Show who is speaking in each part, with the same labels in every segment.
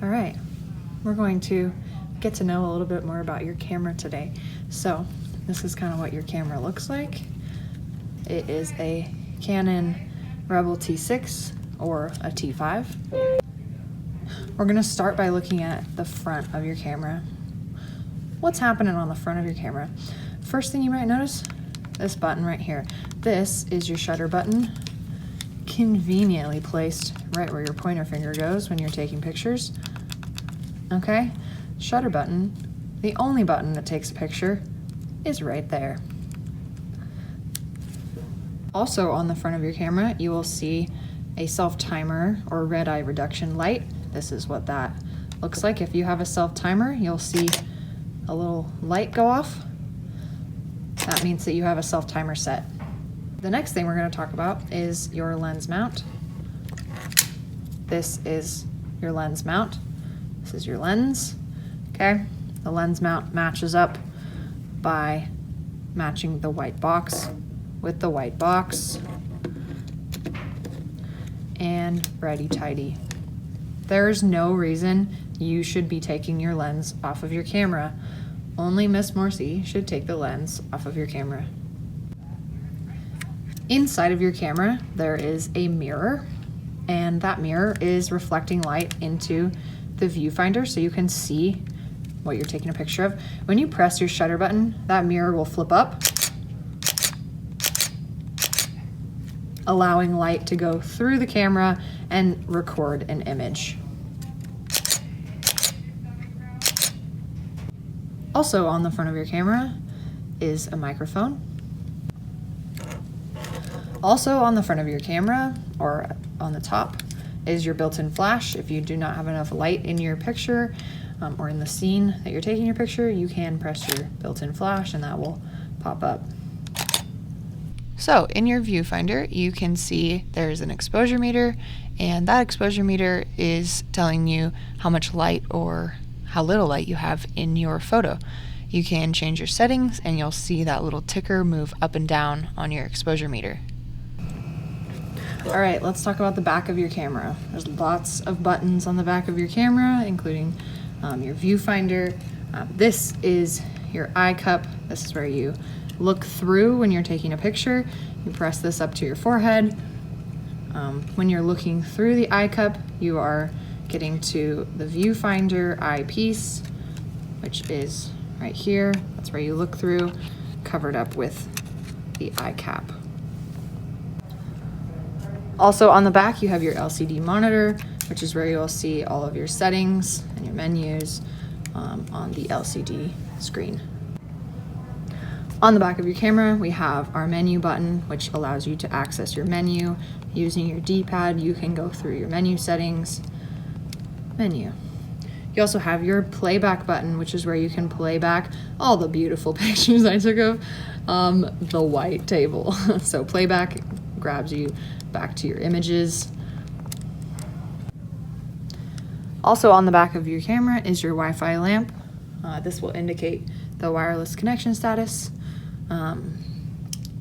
Speaker 1: All right, we're going to get to know a little bit more about your camera today. So this is kind of what your camera looks like. It is a Canon Rebel T6 or a T5. We're gonna start by looking at the front of your camera. What's happening on the front of your camera? First thing you might notice, this button right here. This is your shutter button, conveniently placed right where your pointer finger goes when you're taking pictures. Okay, shutter button, the only button that takes a picture, is right there. Also on the front of your camera, you will see a self timer or red eye reduction light. This is what that looks like. If you have a self timer, you'll see a little light go off. That means that you have a self timer set. The next thing we're going to talk about is your lens mount. This is your lens mount. This is your lens. Okay, the lens mount matches up by matching the white box with the white box, and righty-tighty. There's no reason you should be taking your lens off of your camera. Only Miss Morsi should take the lens off of your camera. Inside of your camera, there is a mirror, and that mirror is reflecting light into the viewfinder so you can see what you're taking a picture of. When you press your shutter button, that mirror will flip up, allowing light to go through the camera and record an image. Also on the front of your camera is a microphone. Also on the front of your camera, or on the top, is your built-in flash. If you do not have enough light in your picture or in the scene that you're taking your picture, you can press your built-in flash and that will pop up. So in your viewfinder, you can see there's an exposure meter, and that exposure meter is telling you how much light or how little light you have in your photo. You can change your settings and you'll see that little ticker move up and down on your exposure meter. All right, let's talk about the back of your camera. There's lots of buttons on the back of your camera, including your viewfinder. This is your eye cup. This is where you look through when you're taking a picture. You press this up to your forehead. When you're looking through the eye cup, you are getting to the viewfinder eyepiece, which is right here. That's where you look through, covered up with the eye cap. Also on the back, you have your LCD monitor, which is where you'll see all of your settings and your menus on the LCD screen. On the back of your camera, we have our menu button, which allows you to access your menu. Using your D-pad, you can go through your menu settings. Menu. You also have your playback button, which is where you can play back all the beautiful pictures I took of the white table. So playback grabs you back to your images. Also on the back of your camera is your Wi-Fi lamp. This will indicate the wireless connection status.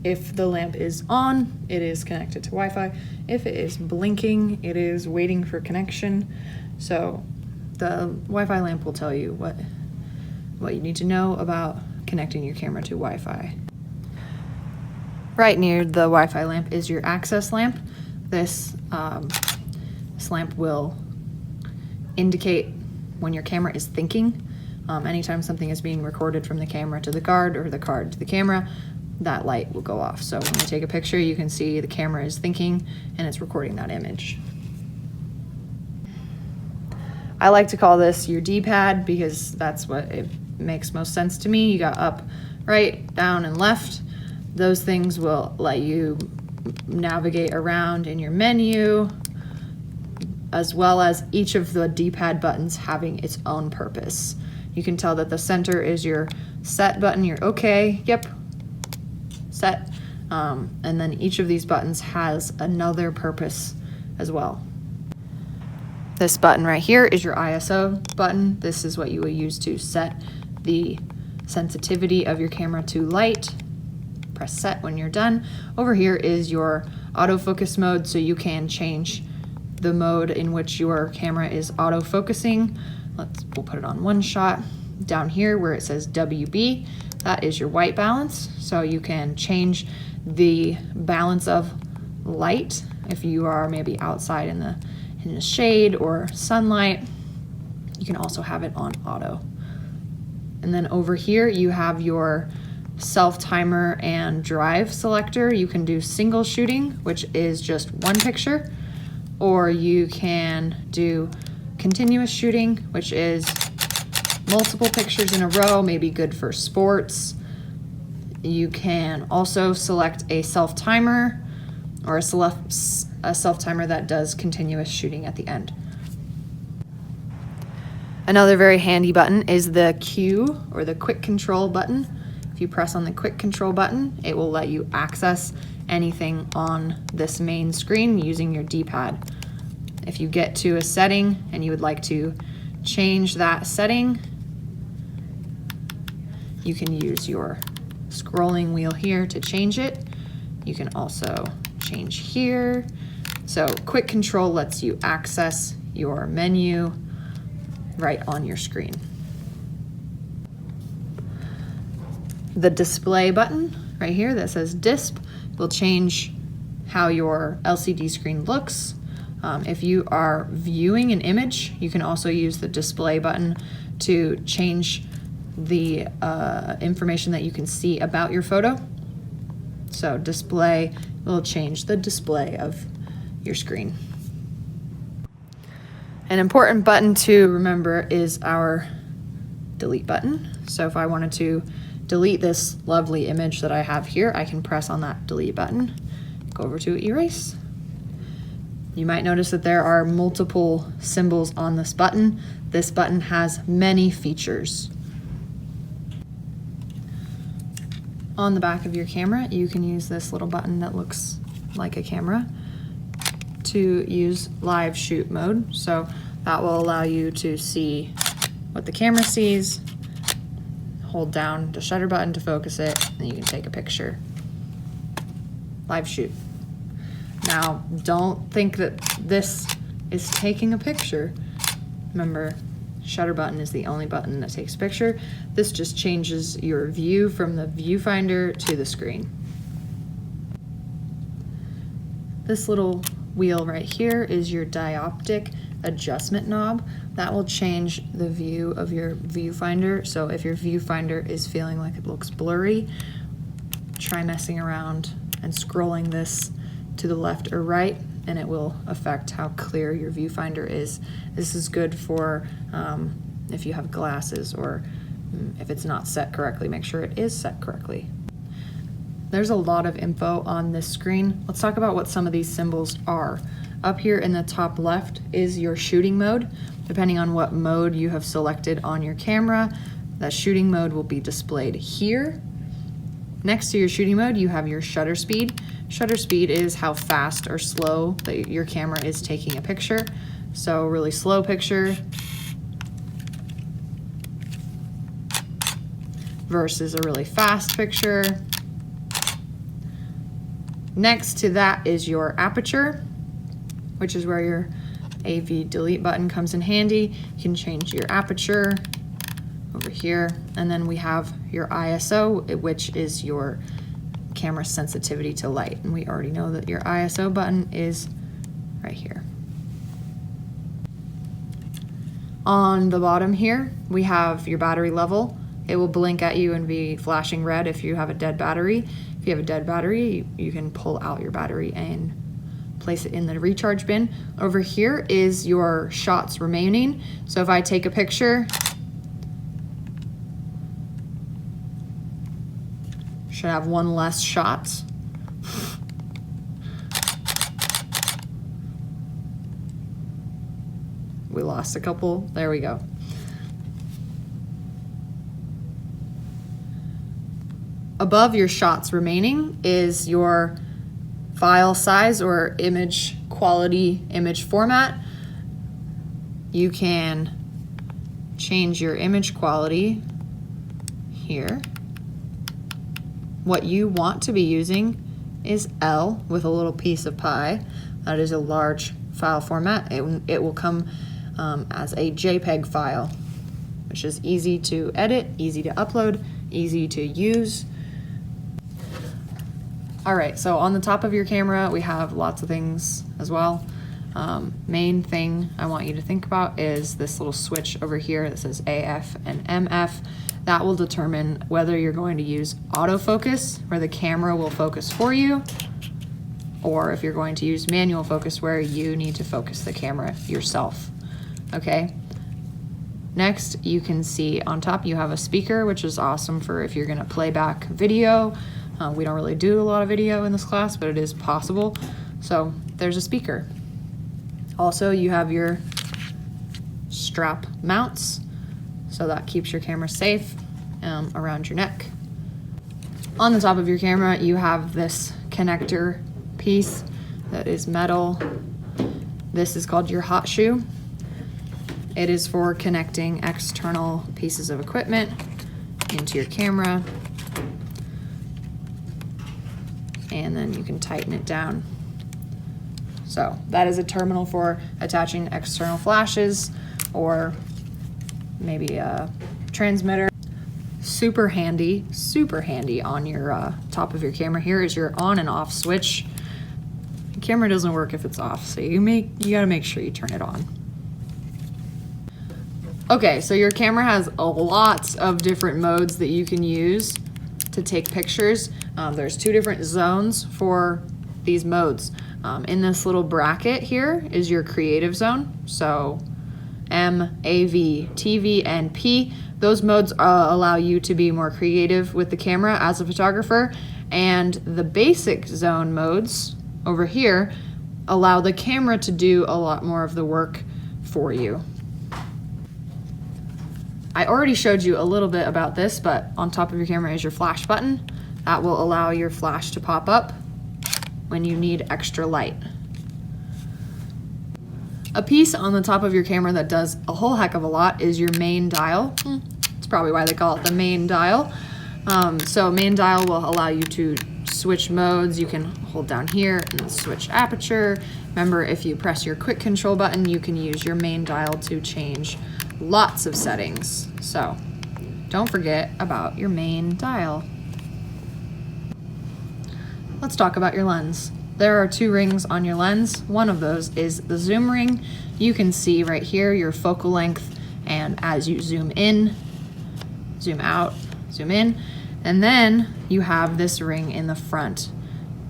Speaker 1: If the lamp is on, it is connected to Wi-Fi. If it is blinking, it is waiting for connection. So the Wi-Fi lamp will tell you what you need to know about connecting your camera to Wi-Fi. Right near the Wi-Fi lamp is your access lamp. This lamp will indicate when your camera is thinking. Anytime something is being recorded from the camera to the card or the card to the camera, that light will go off. So when you take a picture, you can see the camera is thinking and it's recording that image. I like to call this your D-pad because that's what it makes most sense to me. You got up, right, down, and left. Those things will let you navigate around in your menu, as well as each of the D-pad buttons having its own purpose. You can tell that the center is your set button, your okay, yep, set. And then each of these buttons has another purpose as well. This button right here is your ISO button. This is what you will use to set the sensitivity of your camera to light. Press set when you're done. Over here is your autofocus mode, so you can change the mode in which your camera is auto-focusing. We'll put it on one shot. Down here where it says WB, that is your white balance. So you can change the balance of light if you are maybe outside in the shade or sunlight. You can also have it on auto. And then over here you have your self timer and drive selector. You can do single shooting, which is just one picture, or you can do continuous shooting, which is multiple pictures in a row, maybe good for sports. You can also select a self timer or a self timer that does continuous shooting at the end. Another very handy button is the Q or the quick control button. If you press on the quick control button, it will let you access anything on this main screen using your D-pad. If you get to a setting and you would like to change that setting, you can use your scrolling wheel here to change it. You can also change here. So quick control lets you access your menu right on your screen. The display button right here that says disp will change how your LCD screen looks. If you are viewing an image, you can also use the display button to change the information that you can see about your photo. So display will change the display of your screen. An important button to remember is our delete button. So if I wanted to delete this lovely image that I have here, I can press on that delete button, go over to erase. You might notice that there are multiple symbols on this button. This button has many features. On the back of your camera, you can use this little button that looks like a camera to use live shoot mode. So that will allow you to see what the camera sees. Hold down the shutter button to focus it, and you can take a picture. Live shoot. Now, don't think that this is taking a picture. Remember, shutter button is the only button that takes a picture. This just changes your view from the viewfinder to the screen. This little wheel right here is your dioptic adjustment knob. That will change the view of your viewfinder. So if your viewfinder is feeling like it looks blurry, try messing around and scrolling this to the left or right, and it will affect how clear your viewfinder is. This is good for if you have glasses, or if it's not set correctly, make sure it is set correctly. There's a lot of info on this screen. Let's talk about what some of these symbols are. Up here in the top left is your shooting mode. Depending on what mode you have selected on your camera, that shooting mode will be displayed here. Next to your shooting mode, you have your shutter speed. Shutter speed is how fast or slow that your camera is taking a picture. So really slow picture versus a really fast picture. Next to that is your aperture, which is where your AV delete button comes in handy. You can change your aperture over here. And then we have your ISO, which is your camera sensitivity to light. And we already know that your ISO button is right here. On the bottom here, we have your battery level. It will blink at you and be flashing red if you have a dead battery. If you have a dead battery, you can pull out your battery and place it in the recharge bin. Over here is your shots remaining. So if I take a picture, should have one less shot. We lost a couple, there we go. Above your shots remaining is your file size or image quality, image format. You can change your image quality here. What you want to be using is L with a little piece of pie. That is a large file format. It will come as a JPEG file, which is easy to edit, easy to upload, easy to use. All right, so on the top of your camera, we have lots of things as well. Main thing I want you to think about is this little switch over here that says AF and MF. That will determine whether you're going to use autofocus, where the camera will focus for you, or if you're going to use manual focus, where you need to focus the camera yourself, okay? Next, you can see on top you have a speaker, which is awesome for if you're gonna play back video. We don't really do a lot of video in this class, but it is possible. So there's a speaker. Also, you have your strap mounts, so that keeps your camera safe around your neck. On the top of your camera, you have this connector piece that is metal. This is called your hot shoe. It is for connecting external pieces of equipment into your camera. And then you can tighten it down. So that is a terminal for attaching external flashes or maybe a transmitter. Super handy on your top of your camera. Here is your on and off switch. The camera doesn't work if it's off, so you gotta make sure you turn it on. Okay, so your camera has a lot of different modes that you can use to take pictures. There's 2 different zones for these modes. In this little bracket here is your creative zone. So M, AV, TV, and P. Those modes allow you to be more creative with the camera as a photographer. And the basic zone modes over here allow the camera to do a lot more of the work for you. I already showed you a little bit about this, but on top of your camera is your flash button. That will allow your flash to pop up when you need extra light. A piece on the top of your camera that does a whole heck of a lot is your main dial. That's probably why they call it the main dial. So main dial will allow you to switch modes. You can hold down here and switch aperture. Remember, if you press your quick control button, you can use your main dial to change lots of settings. So don't forget about your main dial. Let's talk about your lens. There are 2 rings on your lens. One of those is the zoom ring. You can see right here your focal length, and as you zoom in, zoom out, zoom in, and then you have this ring in the front.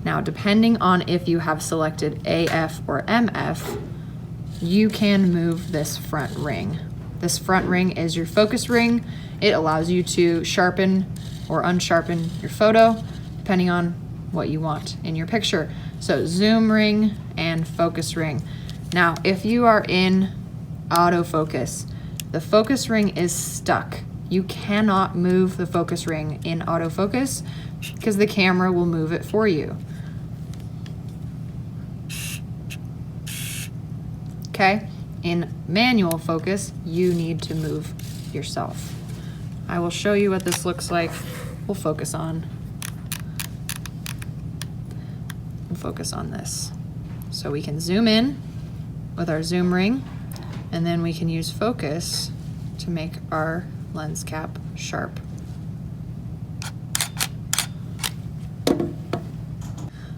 Speaker 1: Now, depending on if you have selected AF or MF, you can move this front ring. This front ring is your focus ring. It allows you to sharpen or unsharpen your photo, depending on what you want in your picture. So zoom ring and focus ring. Now, if you are in autofocus, the focus ring is stuck. You cannot move the focus ring in autofocus because the camera will move it for you. Okay? In manual focus, you need to move yourself. I will show you what this looks like. We'll focus on this. So we can zoom in with our zoom ring, and then we can use focus to make our lens cap sharp.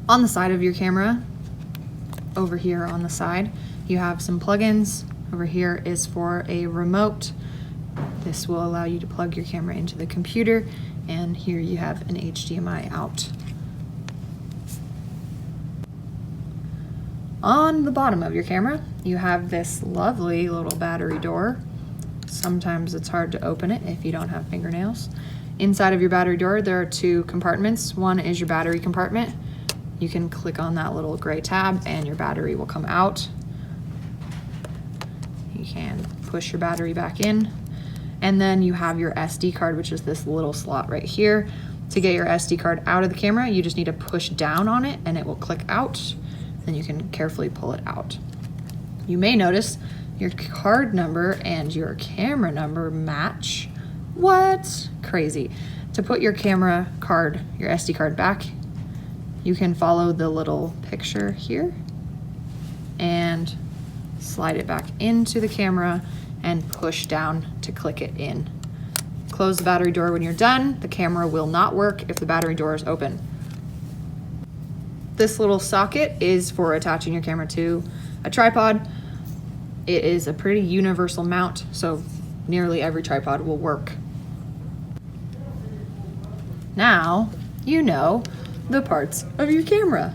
Speaker 1: On the side of your camera, over here on the side, you have some plugins. Over here is for a remote. This will allow you to plug your camera into the computer, and here you have an HDMI out. On the bottom of your camera, you have this lovely little battery door. Sometimes it's hard to open it if you don't have fingernails. Inside of your battery door, there are 2 compartments. One is your battery compartment. You can click on that little gray tab and your battery will come out. You can push your battery back in. And then you have your SD card, which is this little slot right here. To get your SD card out of the camera, you just need to push down on it and it will click out. Then you can carefully pull it out. You may notice your card number and your camera number match. What? Crazy. To put your camera card, your SD card back, you can follow the little picture here. and slide it back into the camera and push down to click it in. Close the battery door when you're done. The camera will not work if the battery door is open. This little socket is for attaching your camera to a tripod. It is a pretty universal mount, so nearly every tripod will work. Now you know the parts of your camera.